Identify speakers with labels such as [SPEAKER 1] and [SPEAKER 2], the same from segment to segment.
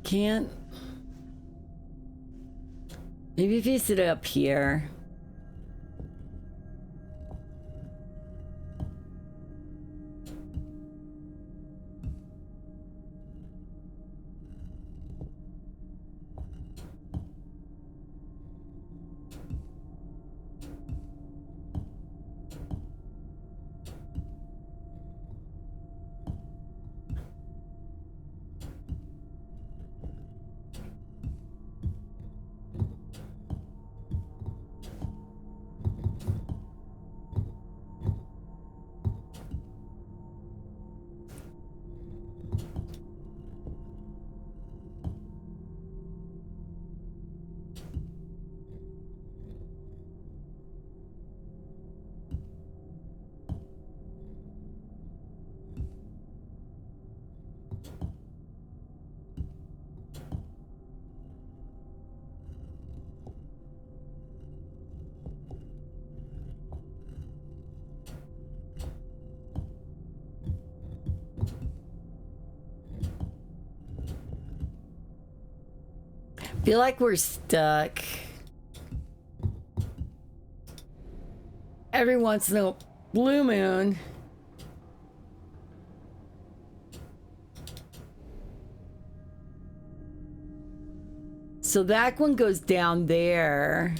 [SPEAKER 1] can't. Maybe if you sit up here. Feel like we're stuck. Every once in a blue moon. So that one goes down there.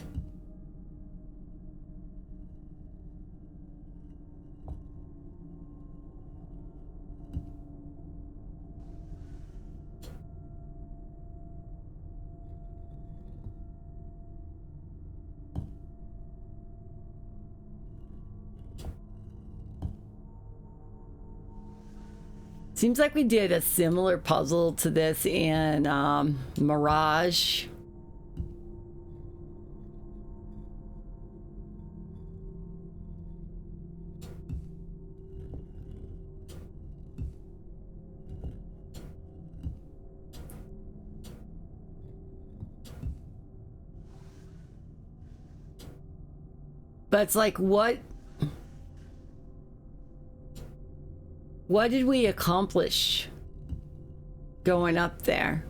[SPEAKER 1] Seems like we did a similar puzzle to this in Mirage. But it's like, what did we accomplish going up there?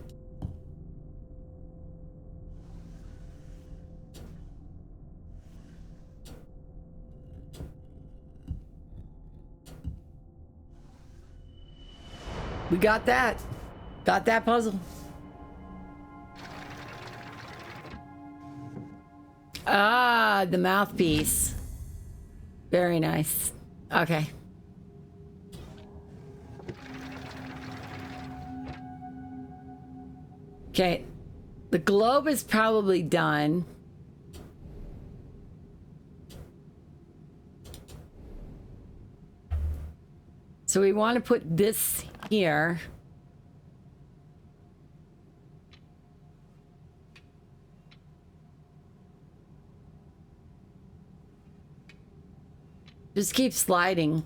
[SPEAKER 1] We got that. Got that puzzle. Ah, the mouthpiece. Very nice. Okay. Okay. The globe is probably done. So we want to put this here. Just keep sliding.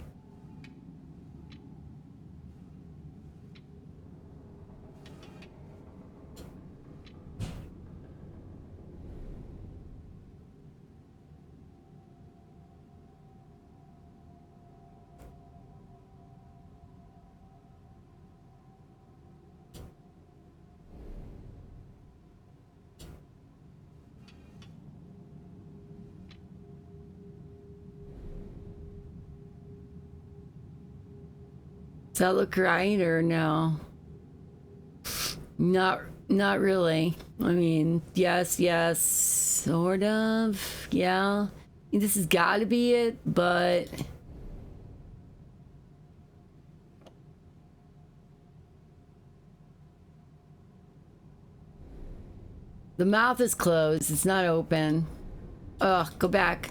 [SPEAKER 1] Does that look right or no? Not really. I mean, yes, sort of. Yeah. This has got to be it, but the mouth is closed. It's not open. Ugh, go back.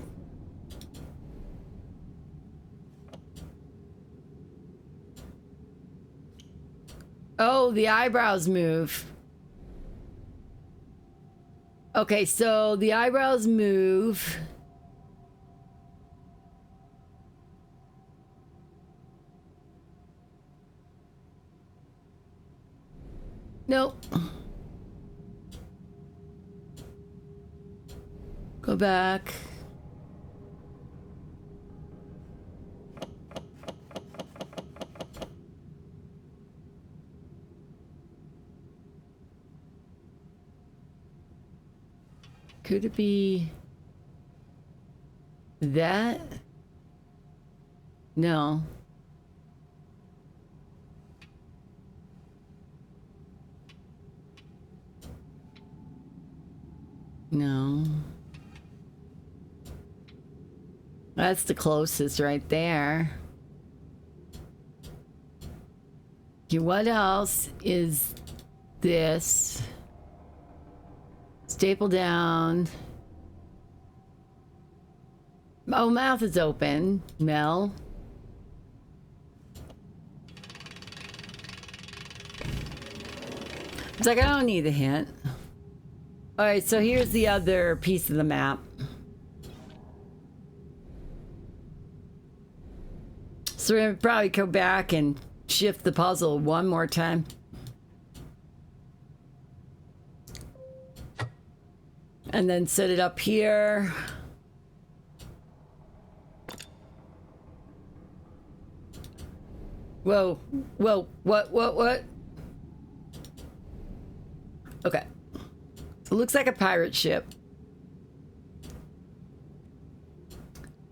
[SPEAKER 1] Oh, the eyebrows move. Okay, so the eyebrows move. Nope. Go back. Could it be that? No. No. That's the closest right there. Okay, what else is this? Staple down. Oh, mouth is open. Mel. It's like, I don't need a hint. All right, so here's the other piece of the map. So we're gonna probably go back and shift the puzzle one more time. And then set it up here. Whoa, whoa, what? Okay. So it looks like a pirate ship.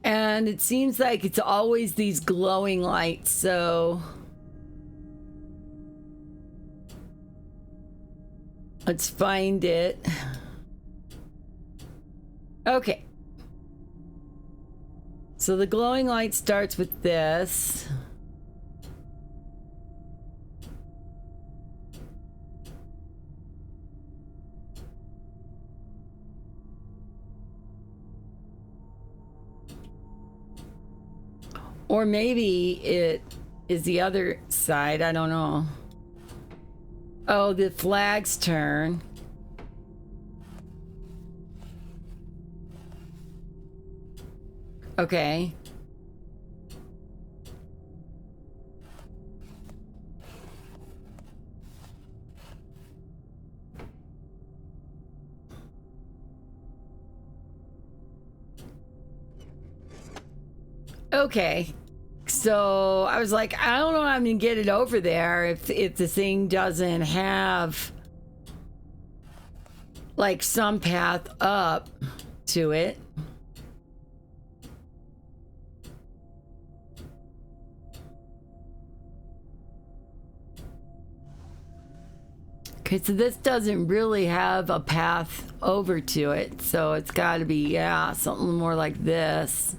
[SPEAKER 1] And it seems like it's always these glowing lights, so... Let's find it. Okay. So the glowing light starts with this. Or maybe it is the other side. I don't know. Oh, the flag's turn. Okay. Okay. So I was like, I don't know how I'm gonna get it over there if the thing doesn't have like some path up to it. Okay, so this doesn't really have a path over to it, so it's got to be, yeah, something more like this.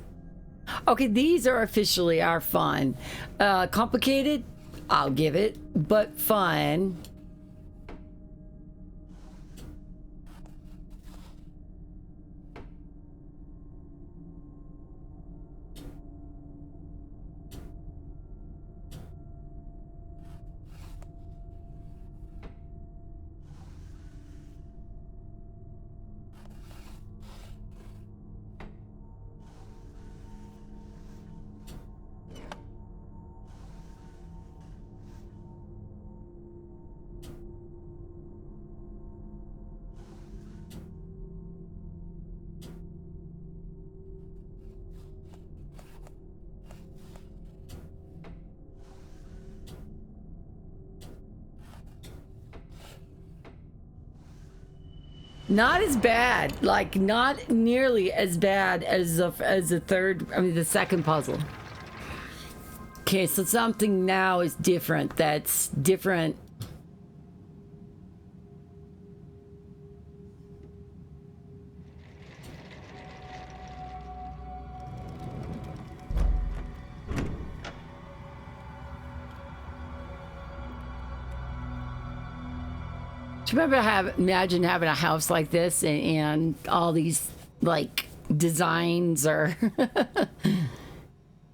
[SPEAKER 1] Okay, these are officially our fun. Complicated? I'll give it, but fun. Not as bad, like not nearly as bad as the second puzzle. Okay, so something now is different. That's different. Do you remember imagine having a house like this and all these like designs or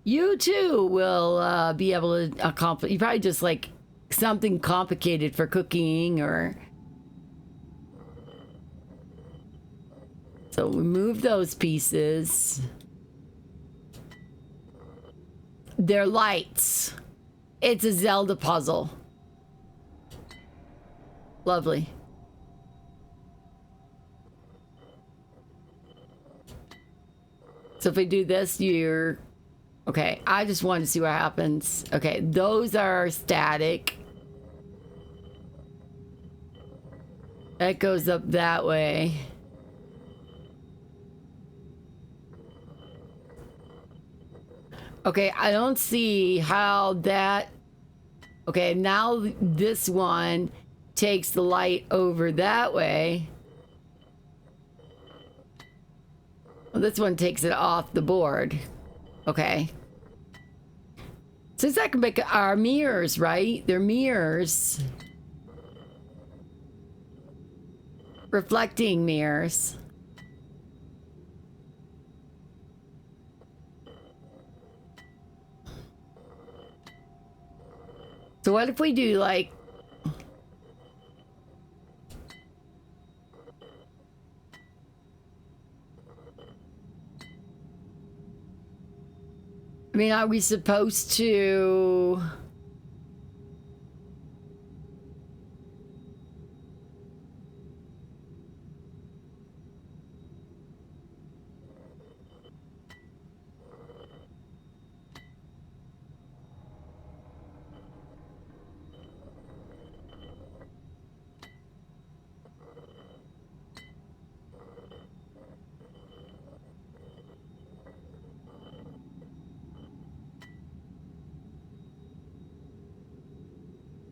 [SPEAKER 1] you too will be able to accomplish. You probably just like something complicated for cooking or. So remove those pieces. They're lights. It's a Zelda puzzle. Lovely. So if we do this, you're... Okay, I just wanted to see what happens. Okay, those are static. That goes up that way. Okay, I don't see how that... Okay, now this one takes the light over that way. Well, this one takes it off the board. Okay. Since that can make our mirrors, right? They're mirrors. Reflecting mirrors. So what if we do like... I mean, are we supposed to...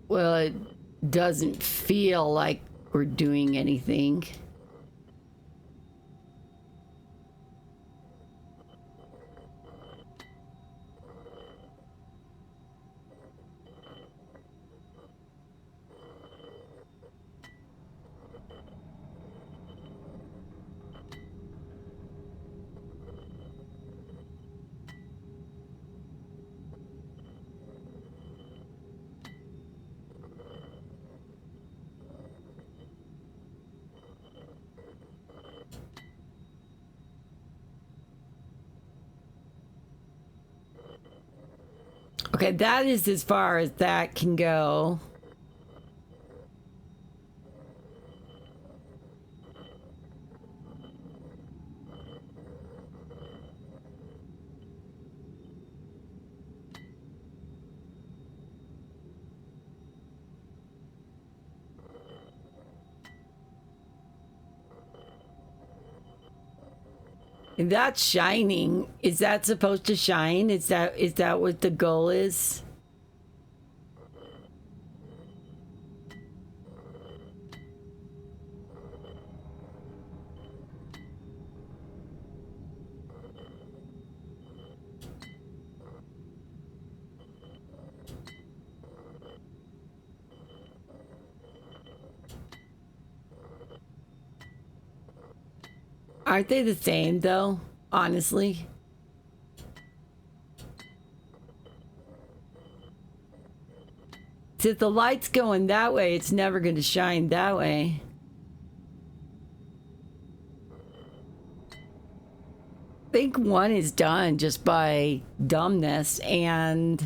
[SPEAKER 1] Well, it doesn't feel like we're doing anything. Okay, that is as far as that can go. And that's shining. Is that supposed to shine? Is that what the goal is? Aren't they the same though? Honestly. If the light's going that way, it's never going to shine that way. I think one is done just by dumbness, and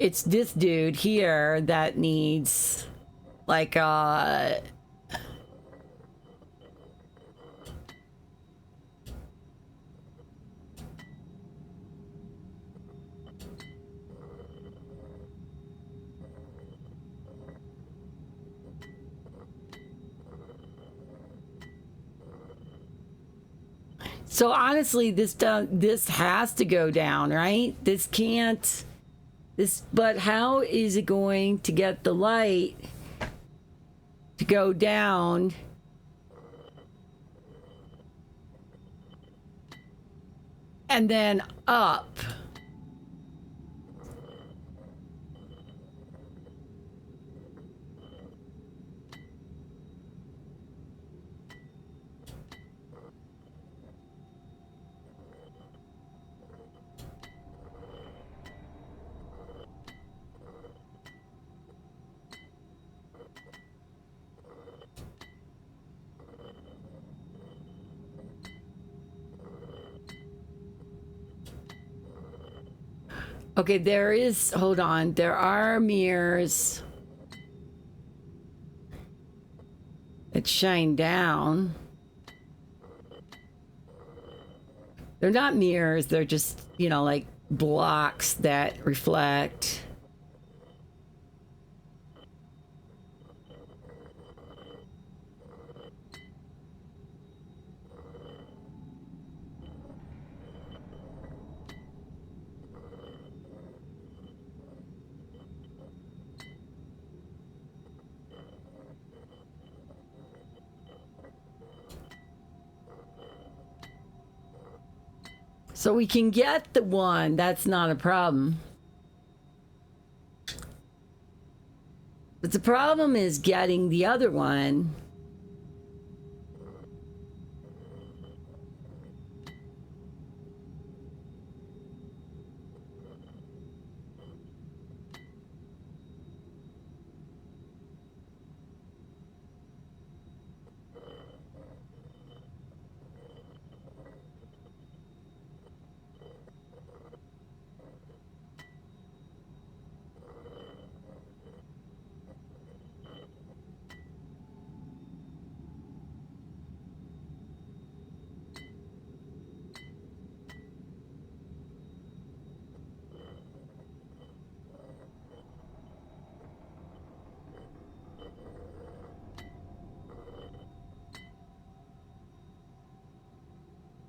[SPEAKER 1] it's this dude here that needs like so honestly, this has to go down, right? This can't. But how is it going to get the light to go down? And then up. Okay, there is, hold on, there are mirrors that shine down. They're not mirrors, they're just, you know, like blocks that reflect. So we can get the one. That's not a problem. But the problem is getting the other one.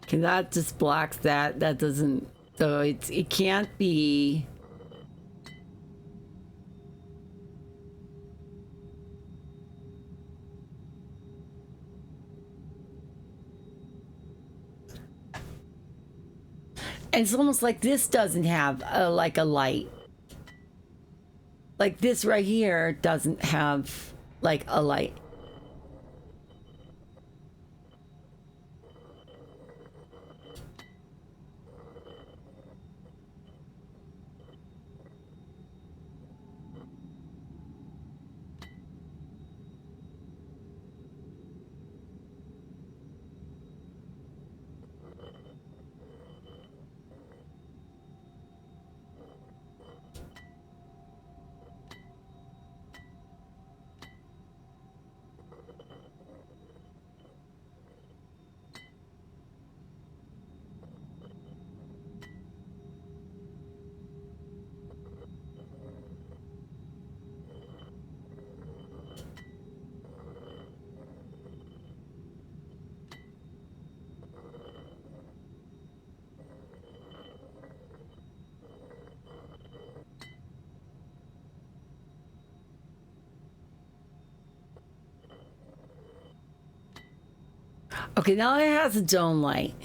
[SPEAKER 1] Okay, that just blocks that. That doesn't. So it can't be. And it's almost like this doesn't have like a light. Like this right here doesn't have like a light. Okay, now it has its own light.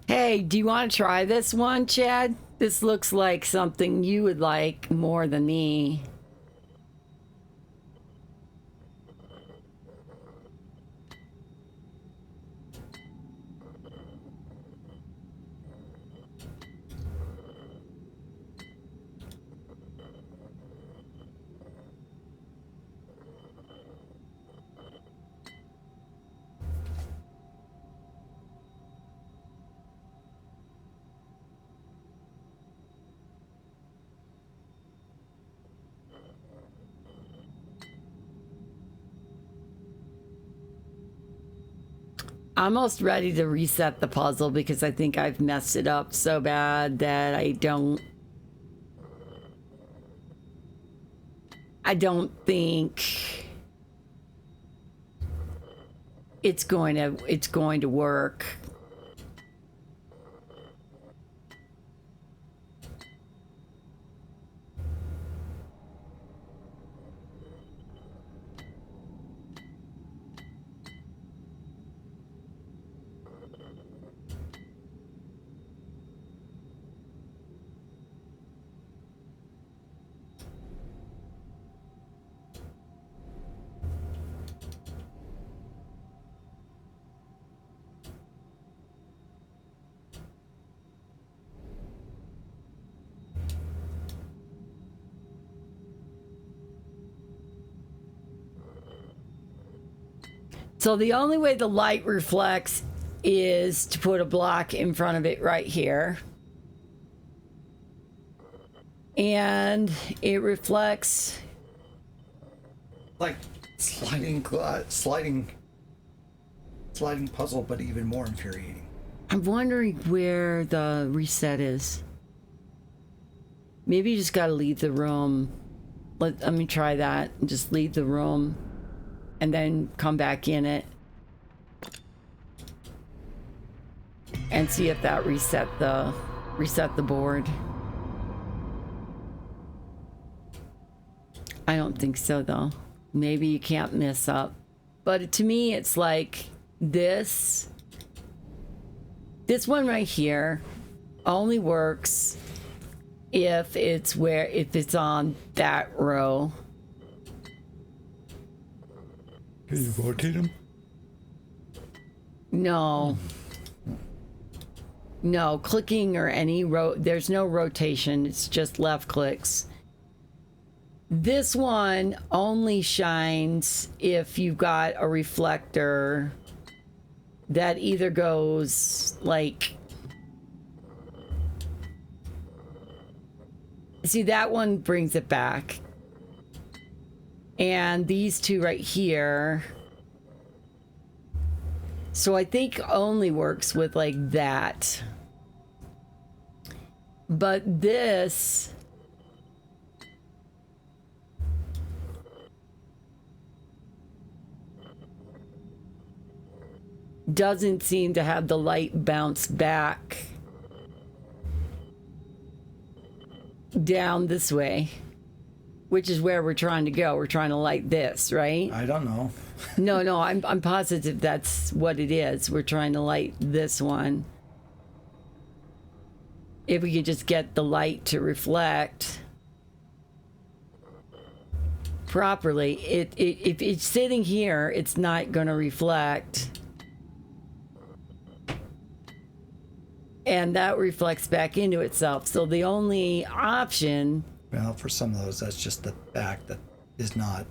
[SPEAKER 1] Hey, do you want to try this one, Chad? This looks like something you would like more than me. I'm almost ready to reset the puzzle because I think I've messed it up so bad that I don't. I don't think it's going to work. So the only way the light reflects is to put a block in front of it right here. And it reflects
[SPEAKER 2] like sliding puzzle, but even more infuriating.
[SPEAKER 1] I'm wondering where the reset is. Maybe you just gotta leave the room. Let me try that and just leave the room and then come back in it and see if that reset the board. I don't think so though. Maybe you can't mess up. But to me it's like this one right here only works if it's on that row.
[SPEAKER 2] Can you rotate them?
[SPEAKER 1] No, clicking or there's no rotation. It's just left clicks. This one only shines if you've got a reflector that either goes like, see, that one brings it back. And these two right here. So I think only works with like that. But this doesn't seem to have the light bounce back down this way, which is where we're trying to go. We're trying to light this, right?
[SPEAKER 2] I don't know.
[SPEAKER 1] No, I'm positive that's what it is. We're trying to light this one. If we could just get the light to reflect properly, if it's sitting here, it's not going to reflect. And that reflects back into itself. So the only option...
[SPEAKER 2] Well, for some of those, that's just the back that is not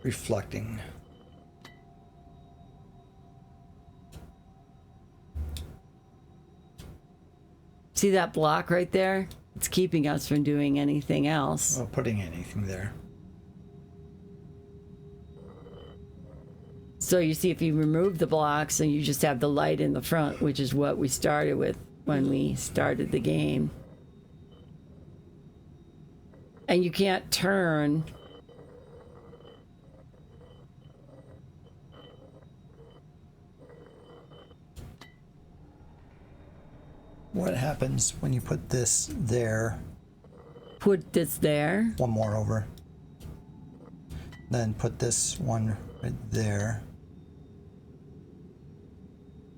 [SPEAKER 2] reflecting.
[SPEAKER 1] See that block right there? It's keeping us from doing anything else.
[SPEAKER 2] Or putting anything there.
[SPEAKER 1] So you see, if you remove the blocks and you just have the light in the front, which is what we started with when we started the game. And you can't turn.
[SPEAKER 2] What happens when you put this there?
[SPEAKER 1] Put this there.
[SPEAKER 2] One more over. Then put this one right there.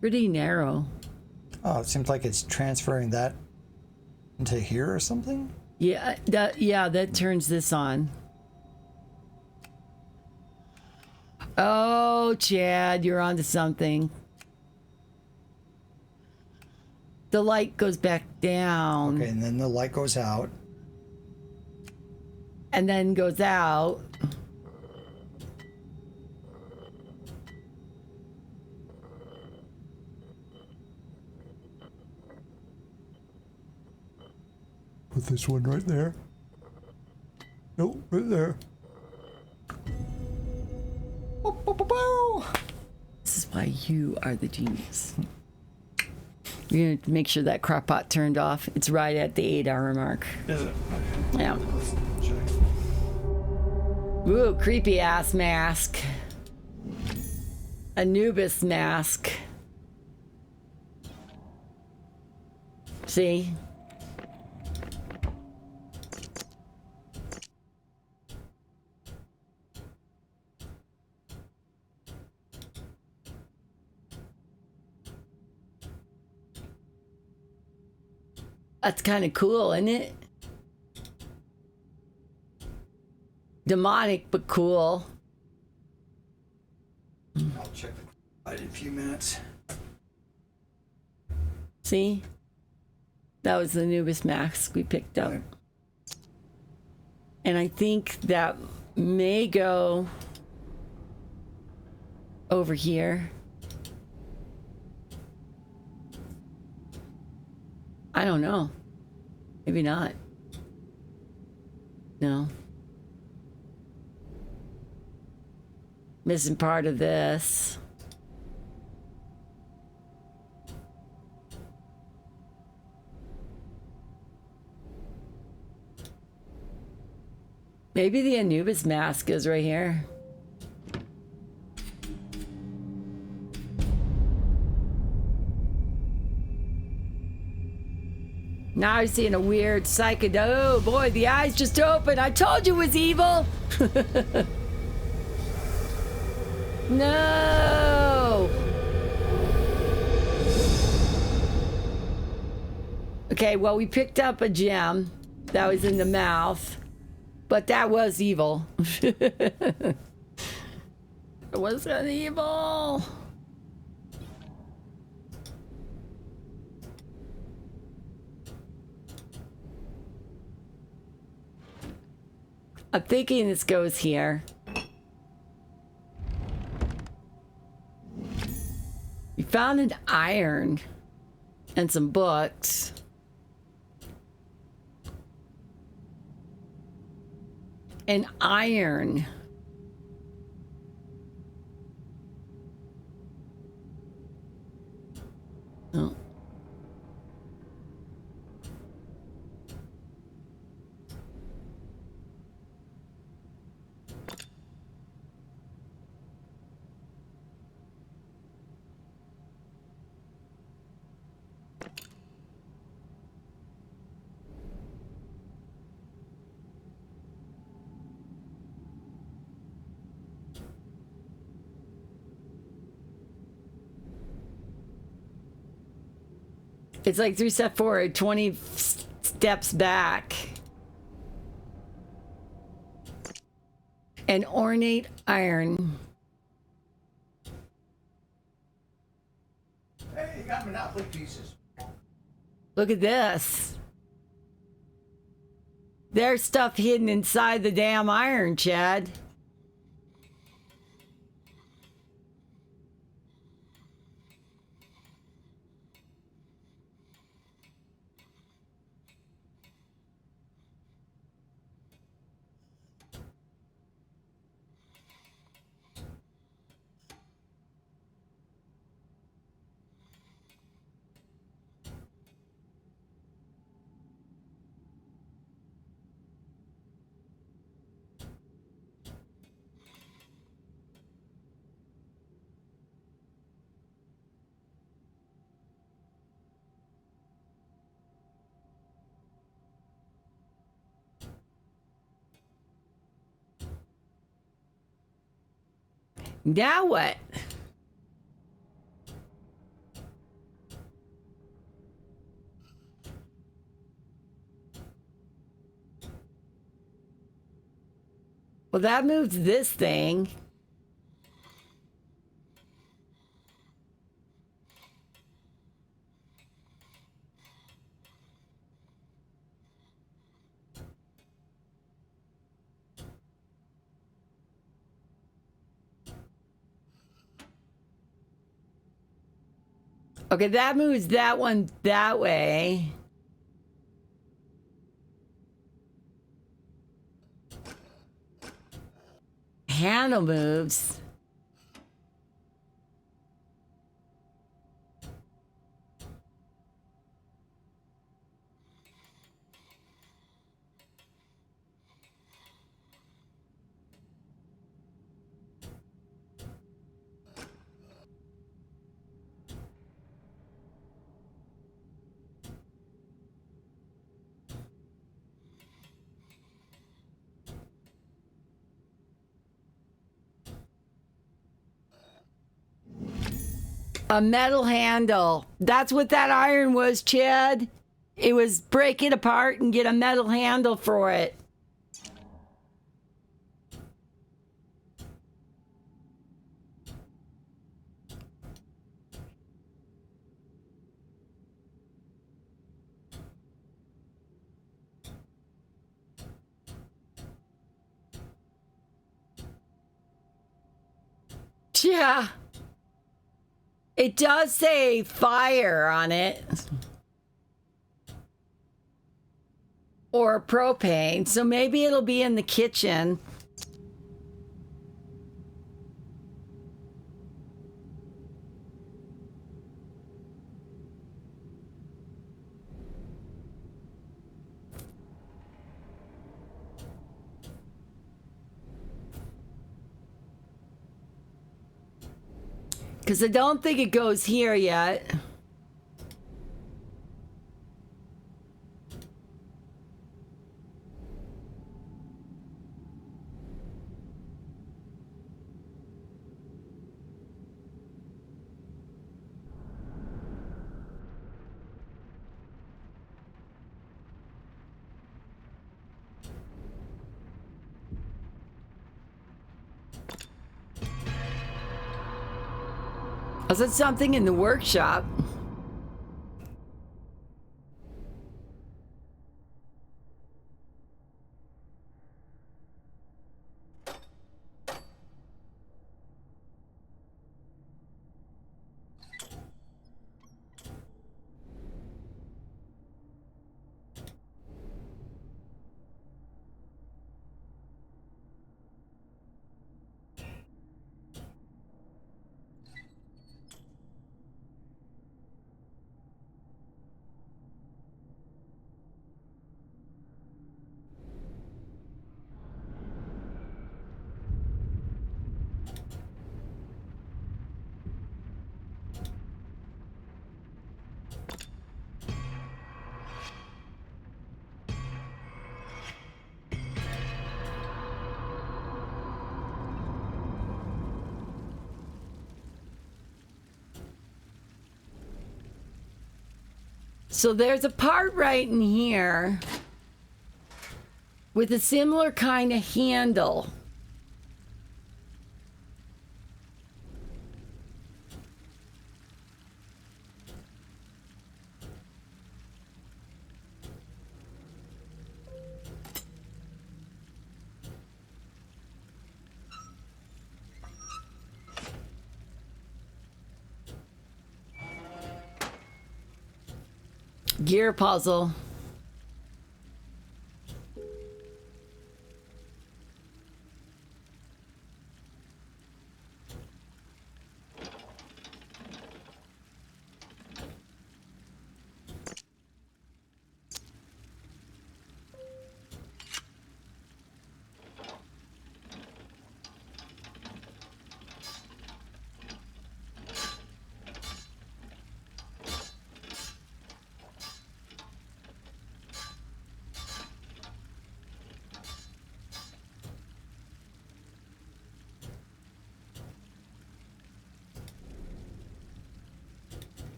[SPEAKER 1] Pretty narrow.
[SPEAKER 2] Oh, it seems like it's transferring that into here or something?
[SPEAKER 1] Yeah, that turns this on. Oh, Chad, you're onto something. The light goes back down.
[SPEAKER 2] Okay, and then the light goes out.
[SPEAKER 1] And then goes out.
[SPEAKER 2] Put this one right there. Nope, right there.
[SPEAKER 1] This is why you are the genius. You're gonna make sure that crock pot turned off. It's right at the 8-hour mark.
[SPEAKER 2] Is it?
[SPEAKER 1] Yeah. Ooh, creepy ass mask. Anubis mask. See? That's kind of cool, isn't it? Demonic, but cool.
[SPEAKER 2] I'll check the in a few minutes.
[SPEAKER 1] See? That was the Anubis mask we picked up.
[SPEAKER 2] Okay.
[SPEAKER 1] And I think that may go over here. I don't know. Maybe not. No. Missing part of this. Maybe the Anubis mask is right here. Now I'm seeing a weird psychedelic. Oh boy, the eyes just opened. I told you it was evil. No. Okay, well, we picked up a gem that was in the mouth, but that was evil. It was an evil. I'm thinking this goes here. We found an iron and some books. An iron. Oh. It's like 3 steps forward, 20 steps back. An ornate iron.
[SPEAKER 2] Hey, you got Monopoly pieces.
[SPEAKER 1] Look at this. There's stuff hidden inside the damn iron, Chad. Now what? Well, that moves this thing. Okay, that moves that one that way. Handle moves. A metal handle. That's what that iron was, Chad. It was break it apart and get a metal handle for it. Yeah. It does say fire on it. Or propane. So maybe it'll be in the kitchen. Because I don't think it goes here yet. Was it something in the workshop? So there's a part right in here with a similar kind of handle. Gear puzzle.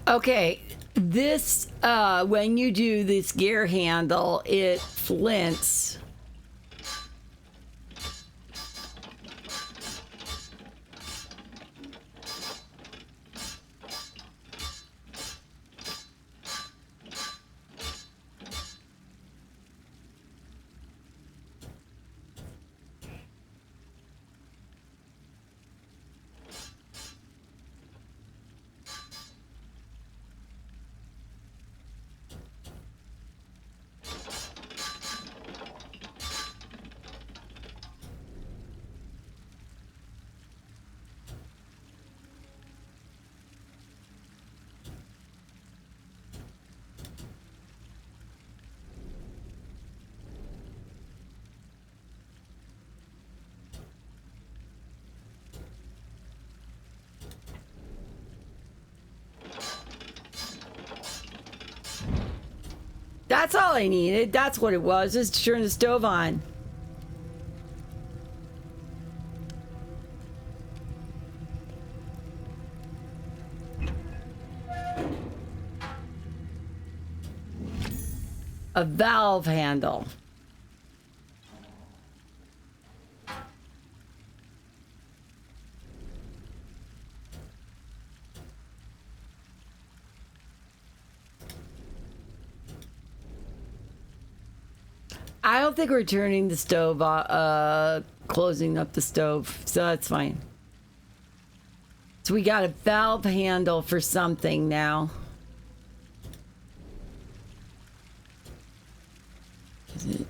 [SPEAKER 1] Okay, this, when you do this gear handle, it flints. That's all I needed. That's what it was, just to turn the stove on. A valve handle. I don't think we're turning the stove closing up the stove, so that's fine. So we got a valve handle for something now. Is it?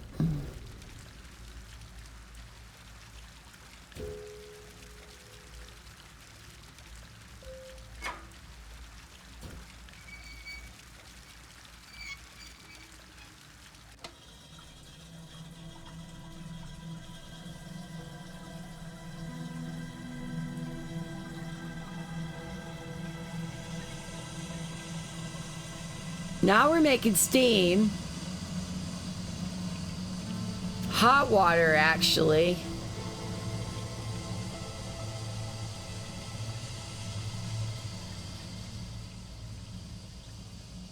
[SPEAKER 1] Now we're making steam. Hot water, actually.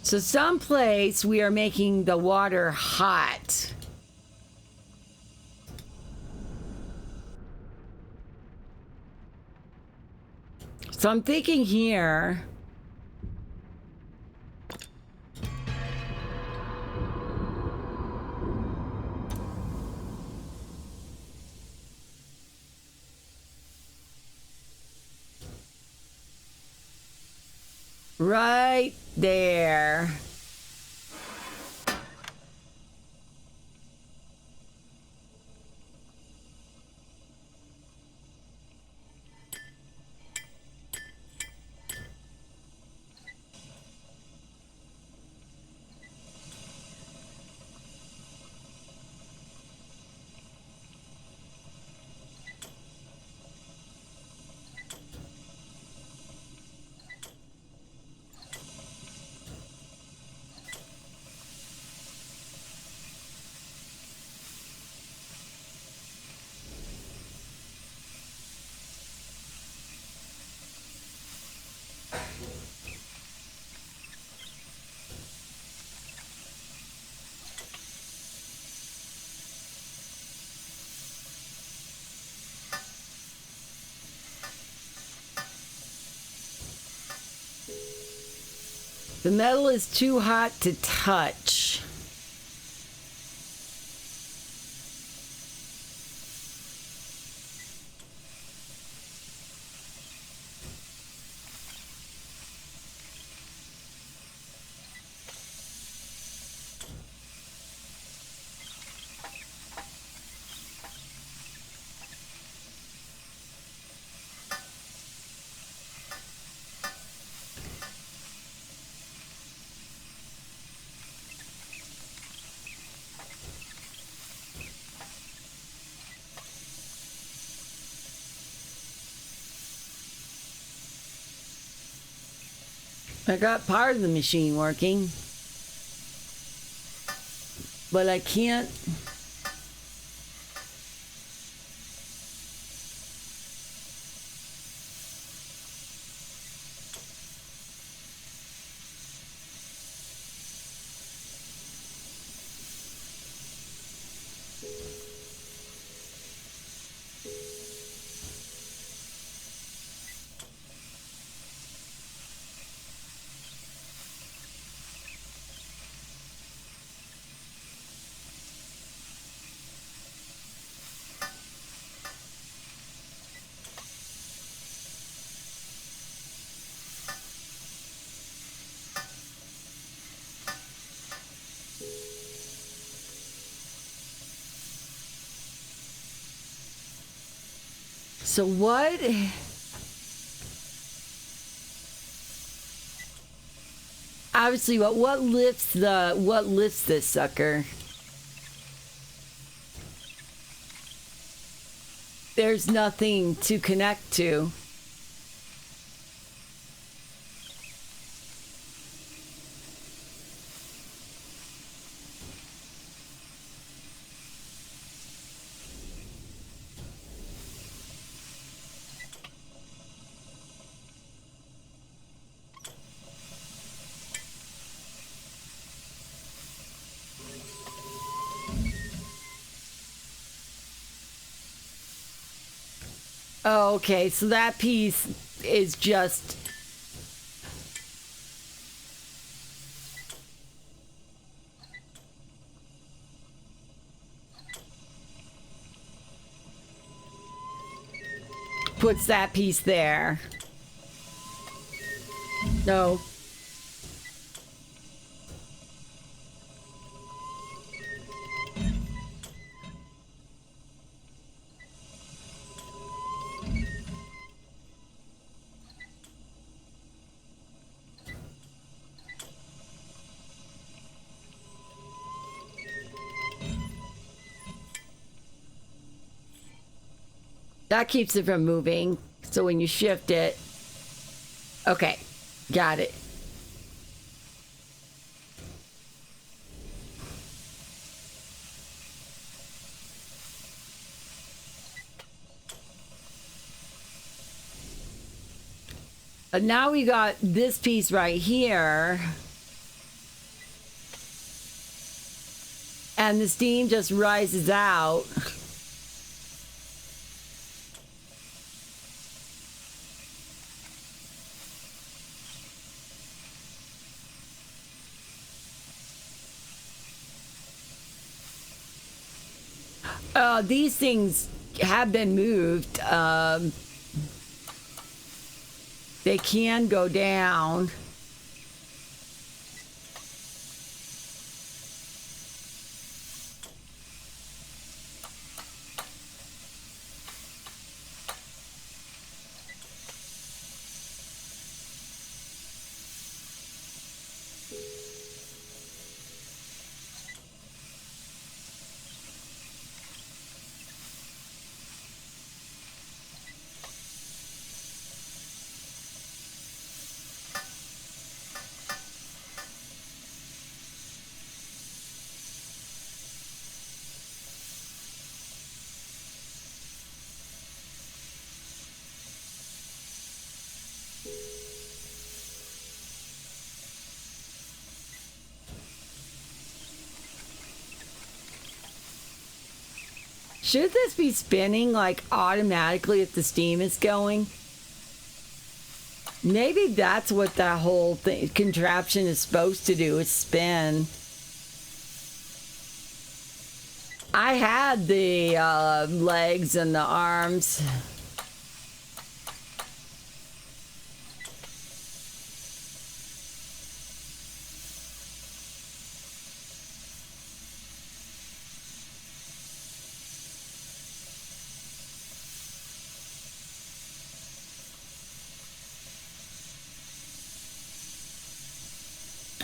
[SPEAKER 1] So someplace we are making the water hot. So I'm thinking here. Right there. The metal is too hot to touch. I got part of the machine working, but I can't. So what? Obviously, what lifts this sucker? There's nothing to connect to. Okay, so that piece is just... puts that piece there. No. That keeps it from moving. So when you shift it... Okay, got it. And now we got this piece right here. And the steam just rises out. These things have been moved. They can go down. Should this be spinning like automatically if the steam is going? Maybe that's what that whole thing, contraption is supposed to do, is spin. I had the legs and the arms.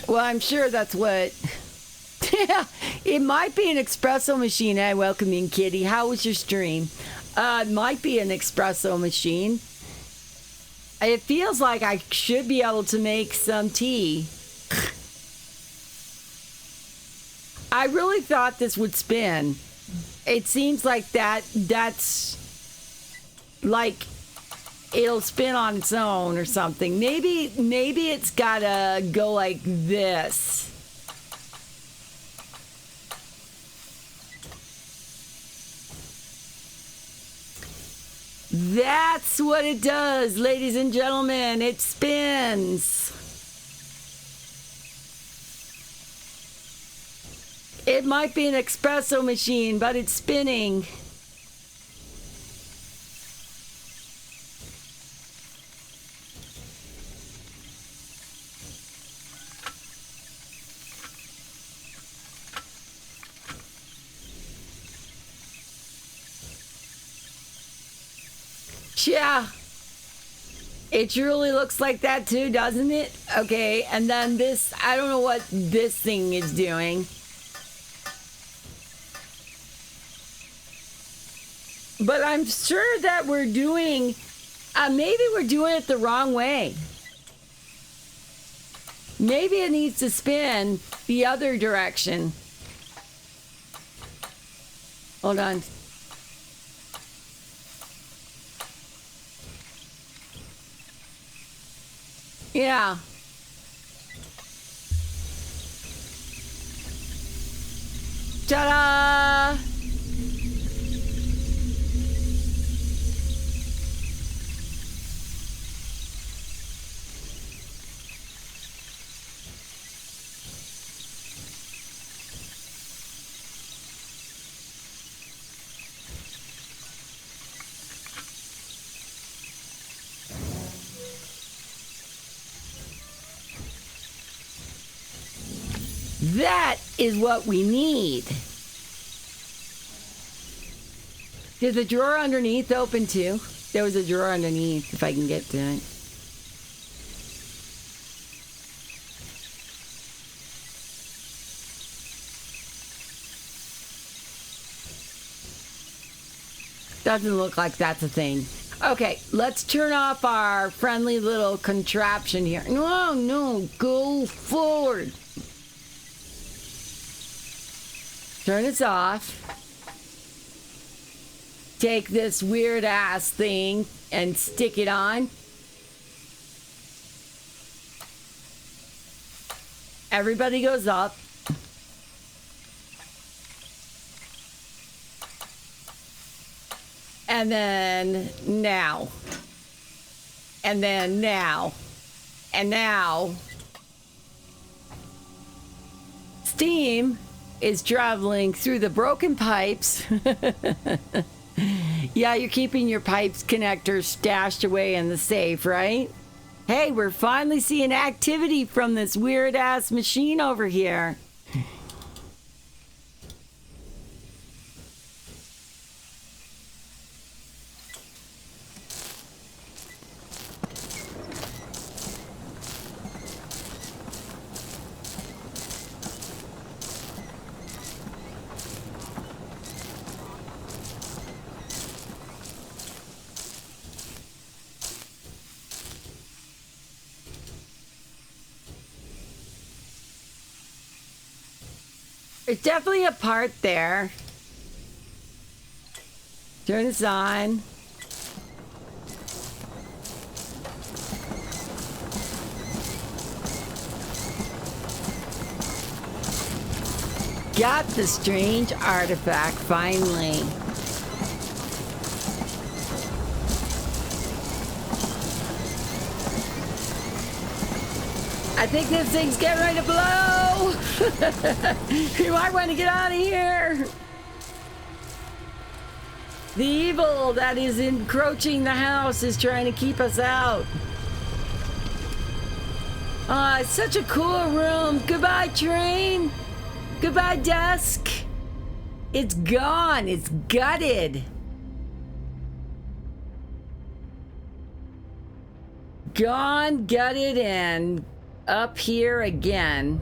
[SPEAKER 1] Well, I'm sure that's what... It might be an espresso machine. Hey, welcoming Kitty. How was your stream? It might be an espresso machine. It feels like I should be able to make some tea. I really thought this would spin. It seems like that's like it'll spin on its own or something. Maybe it's gotta go like this. That's what it does, ladies and gentlemen. It spins. It might be an espresso machine, but it's spinning. Yeah, it really looks like that too, doesn't it? Okay, and then this, I don't know what this thing is doing. But I'm sure that we're doing, maybe we're doing it the wrong way. Maybe it needs to spin the other direction. Hold on. Yeah. Ta-da! That is what we need. Did the drawer underneath open too? There was a drawer underneath, if I can get to it. Doesn't look like that's a thing. Okay, let's turn off our friendly little contraption here. No, go forward. Turn this off. Take this weird ass thing and stick it on. Everybody goes up. And then now. And then now. And now. Steam is traveling through the broken pipes. Yeah, you're keeping your pipes connectors stashed away in the safe, right? Hey, we're finally seeing activity from this weird ass machine over here. There's definitely a part there. Turn this on. Got the strange artifact finally. I think this thing's getting ready to blow. You might want to get out of here. The evil that is encroaching the house is trying to keep us out. It's such a cool room. Goodbye, train. Goodbye, desk. It's gone. It's gutted. Gone, gutted, and up here again.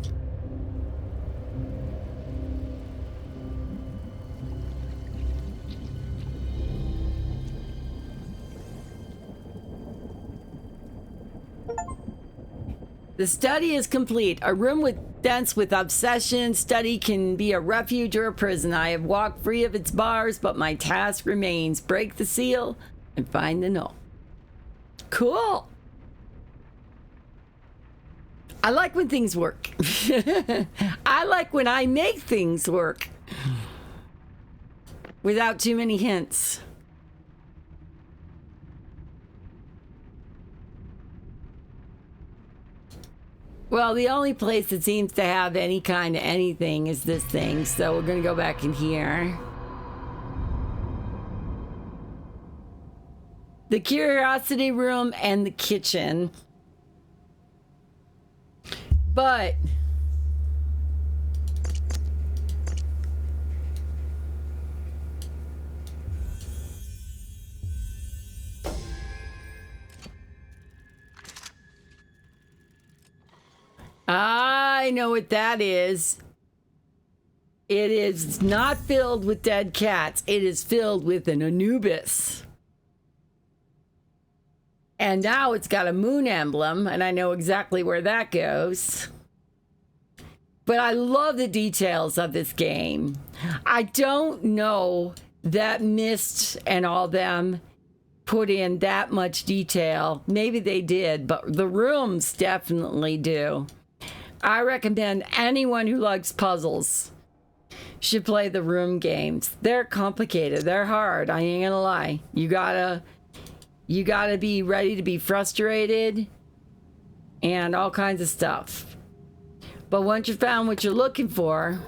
[SPEAKER 1] The study is complete. A room dense with obsession. Study can be a refuge or a prison. I have walked free of its bars, but my task remains. Break the seal and find the null. Cool. I like when things work. I like when I make things work without too many hints. Well, the only place that seems to have any kind of anything is this thing, so we're gonna go back in here. The curiosity room and the kitchen. But I know what that is. It is not filled with dead cats. It is filled with an Anubis. And now it's got a moon emblem, and I know exactly where that goes. But I love the details of this game. I don't know that Myst and all them put in that much detail. Maybe they did, but the rooms definitely do. I recommend anyone who likes puzzles should play the room games. They're complicated. They're hard. I ain't gonna lie. You gotta be ready to be frustrated and all kinds of stuff. But once you found what you're looking for,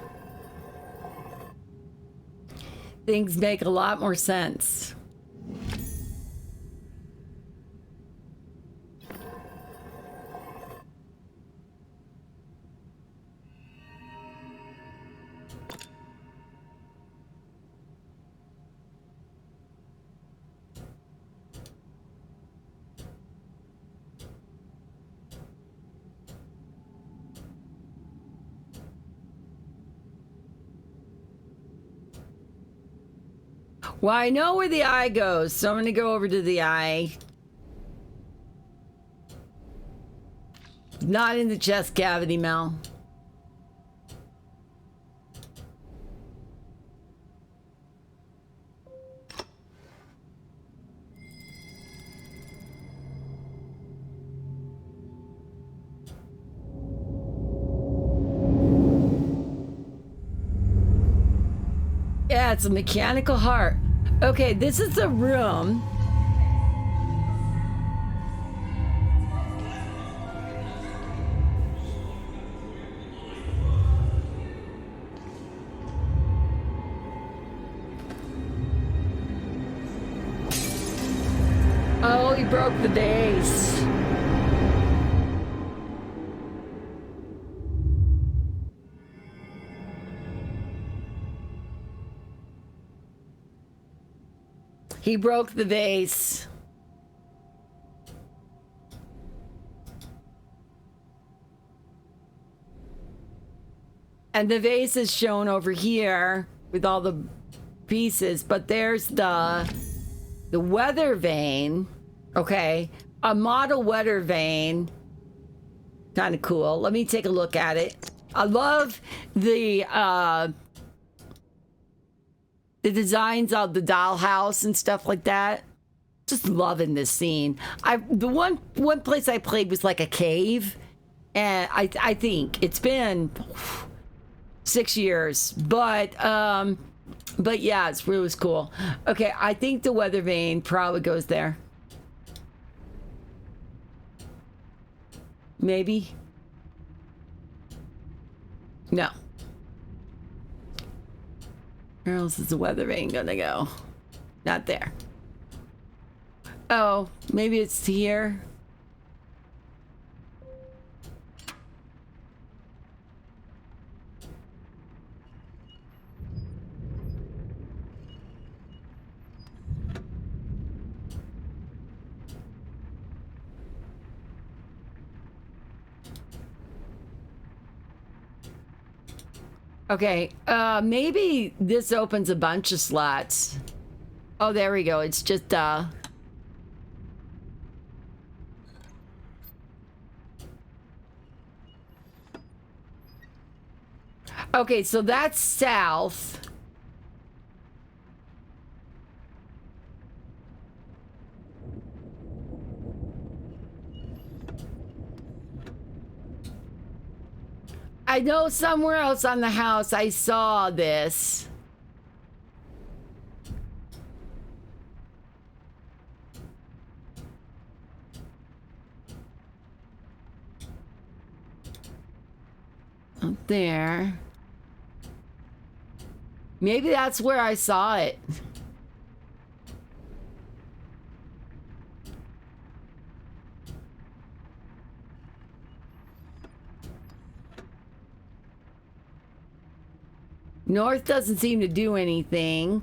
[SPEAKER 1] things make a lot more sense. Well, I know where the eye goes, so I'm gonna go over to the eye. Not in the chest cavity, Mel. Yeah, it's a mechanical heart. Okay, this is the room. Oh, he broke the vase. He broke the vase. And the vase is shown over here with all the pieces, but there's the weather vane. Okay, a model weather vane. Kind of cool. Let me take a look at it. I love the designs of the dollhouse and stuff like that. Just loving this scene. The one place I played was like a cave, and I think it's been 6 years, but yeah, it was cool. Okay, I think the weather vane probably goes there. Maybe. No. Where else is the weather vane gonna go? Not there. Oh, maybe it's here. Okay, maybe this opens a bunch of slots. Oh, there we go. It's just, okay, so that's south. I know somewhere else on the house I saw this. Up there. Maybe that's where I saw it. North doesn't seem to do anything.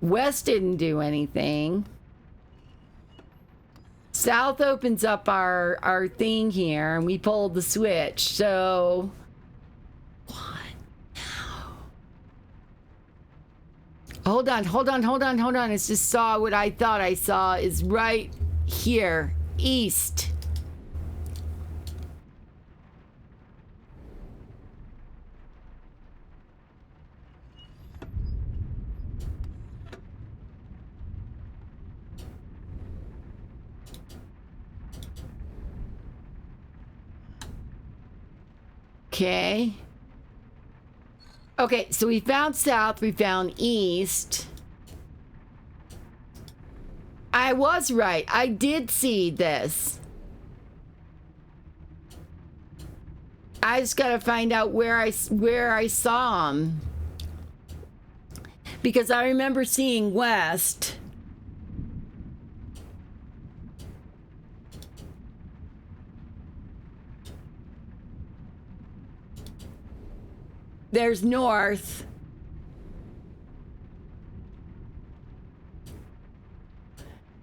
[SPEAKER 1] West didn't do anything. South opens up our thing here, and we pulled the switch, so... What now? Hold on. It's just saw what I thought I saw is right here, east. Okay. Okay, so we found south, we found east. I was right. I did see this. I just gotta find out where I saw him. Because I remember seeing west. There's north.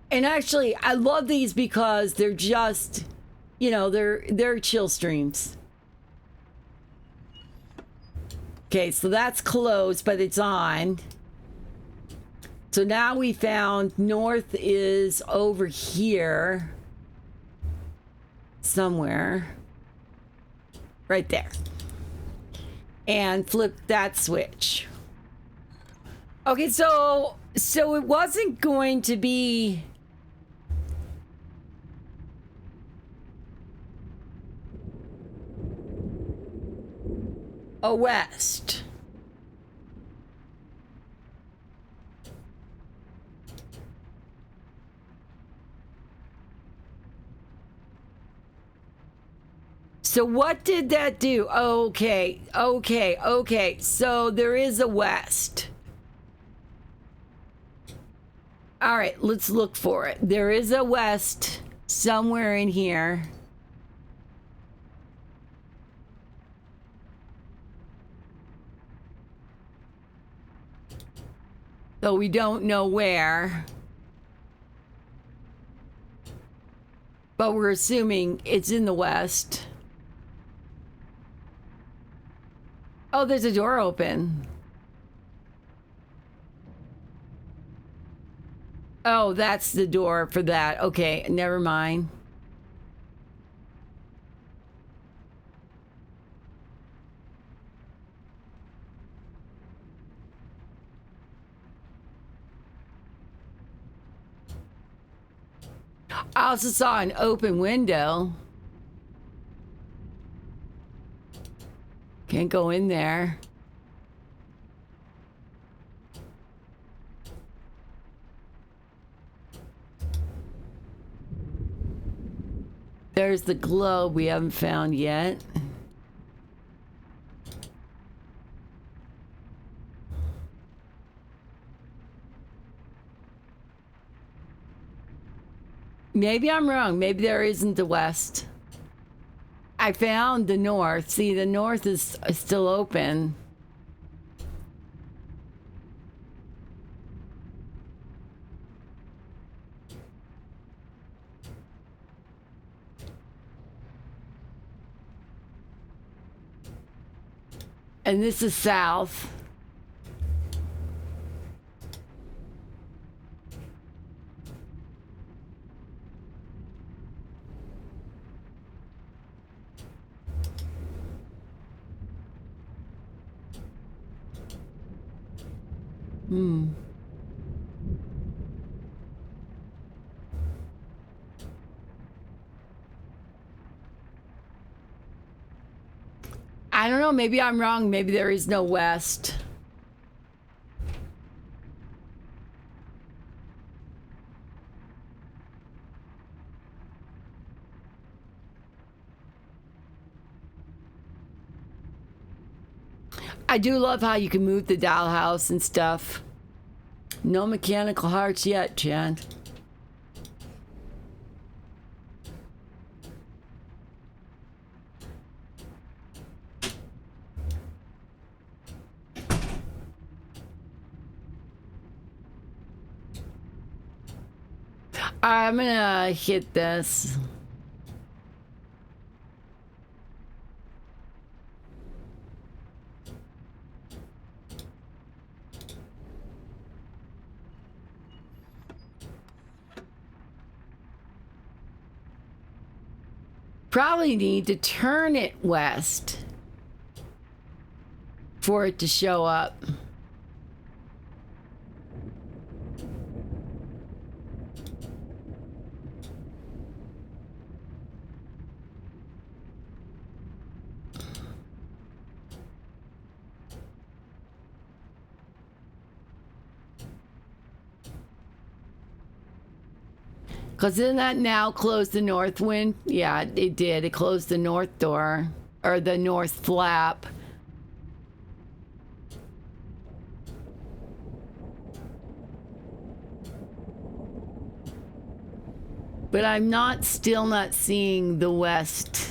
[SPEAKER 1] And actually, I love these because they're just, you know, they're chill streams. Okay, so that's closed, but it's on. So now we found north is over here somewhere. Right there. And flip that switch. Okay, so it wasn't going to be a west. So what did that do? Okay. So there is a west. All right, let's look for it. There is a west somewhere in here. Though we don't know where. But we're assuming it's in the west. Oh, there's a door open. Oh, that's the door for that. Okay, never mind. I also saw an open window. Can't go in there. There's the globe we haven't found yet. Maybe I'm wrong. Maybe there isn't a west. I found the north. See, the north is still open. And this is south. I don't know. Maybe I'm wrong. Maybe there is no west. I do love how you can move the dollhouse and stuff. No mechanical hearts yet, Jen. I'm gonna hit this. Probably need to turn it west for it to show up. Because didn't that now close the north wind? Yeah, it did. It closed the north door, or the north flap. But I'm still not seeing the west.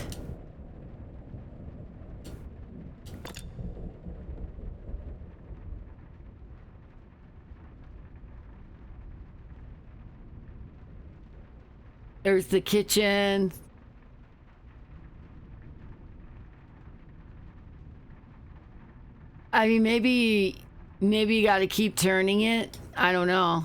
[SPEAKER 1] There's the kitchen. I mean, maybe you got to keep turning it. I don't know.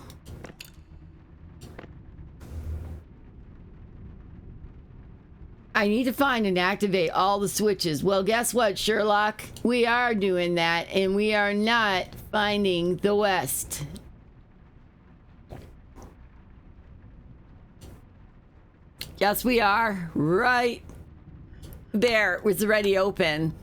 [SPEAKER 1] I need to find and activate all the switches. Well, guess what, Sherlock? We are doing that, and we are not finding the West. Yes, we are. Right there. It was already open.